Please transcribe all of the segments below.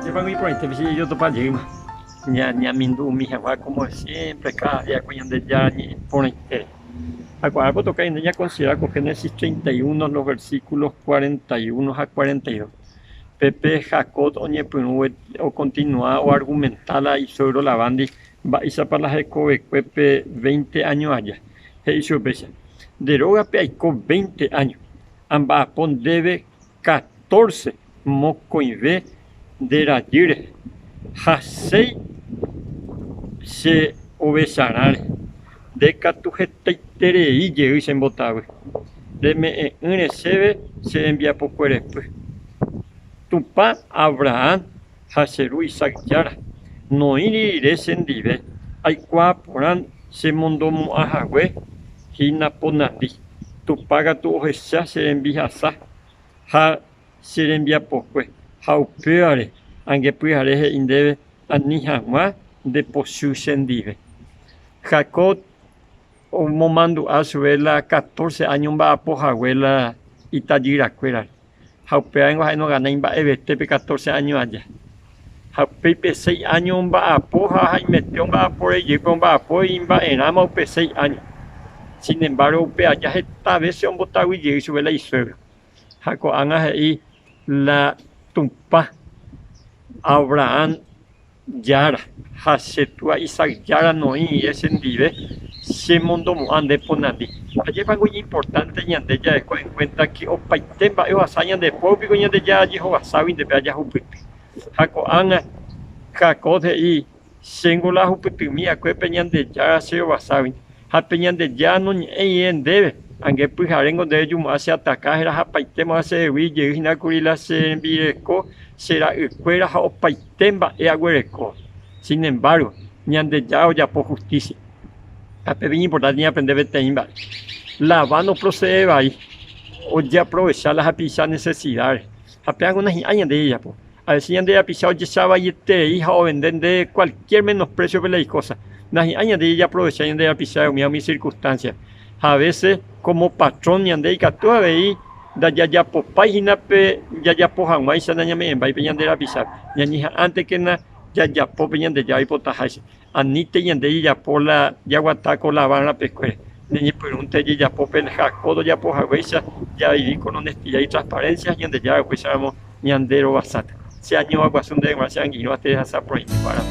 Sepan mi por ahí, yo topa llema. Ya mindu mi jefa como siempre, cada día cuando ya ni por ahí. Acuérdate que toca en ella considera con Génesis 31, los versículos 41 a 42. Pepe Jacob oñepinue o continúa o argumentala y sobre la bandi va y para la Jacob Pepe 20 años allá. He hizo pesa. Deroga peaico 20 años. Amba pon debe 14 mocoive de rayire. Hasei se obesará. De catujetere y llegué en botagüe. De me recebe se envía por cuerpo. Tu pa Abraham, Haseru Isaac Yara, no iré sendive, hay cuaporan se mondo mu ahagüe, hina ponandi. Tu paga tu ojecha se envía sa, ha se envía pocue, ha upeare, ange puiare indebe, anijama de posu sendive. Jacob o momando a su vela 14 años va a pojahuela y tallira cuera. Haupea en no gana en Baebete 14 años allá. Haupe 6 años va a poja y metió va a por ello con va a por y va en ama 6 años. Sin embargo, upea ya esta vez se han botado y su vela y suegro. Jaco anga ahí la tumpa Abraham Yara, Hasetua Isaac Yara no y es en dive. Se mundo ande ponandi. Allí algo importante y ande ya en cuenta que o paitemba o hazaña de público y ande ya allí o asabi de allá jupipi. Jaco anga jaco de y singula jupipi mía que peñan de ya se o asabi. Ha peñan de ya no en debe. Angue pujarengo de ellos hace atacar era paitema hace huille y na curila se envireco será escuela o paitemba e aguereco. Sin embargo, ni ande ya o ya por justicia. Es bien importante aprender veteimba. La va no procede ahí. O ya aprovechar las apisas necesidades. Apenas unas años de ella, pues. A veces ya de apisar ya sabe y te hija o vender de cualquier menosprecio de las cosas. Las años de ella aprovechar de apisar mis circunstancias. A veces como patrón y ande y que tú veis ya por página pe ya por jamás se daña me va y peñan de apisar. Ya antes que nada ya por peñan de ya y por tajarse. Anite y ande ya por la ya guataco la van a pescuera. Ni pregunte ya por peljacodo ya por jaguesa ya viví con honestidad y transparencia y ande ya pues sabemos ni andero basata. Se año aguasun de demasiado y no te dejas por ahí para.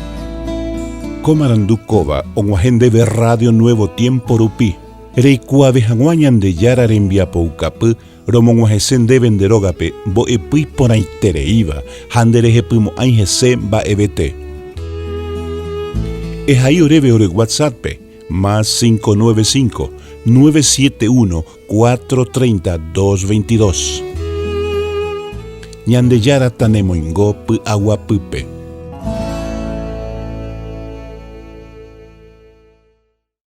Comarandukova onguajende de Radio Nuevo Tiempo Rupi. Reikua vejanguañan de yara rembia poucapu. Romonguajesen de venderogape bo epui por ahí tereiva. Handereje pumo aingese ba ebete. Es ahí oreve ore WhatsApp, más 595-971-430-222. Ñande yara tanemoingo pu agua pupe.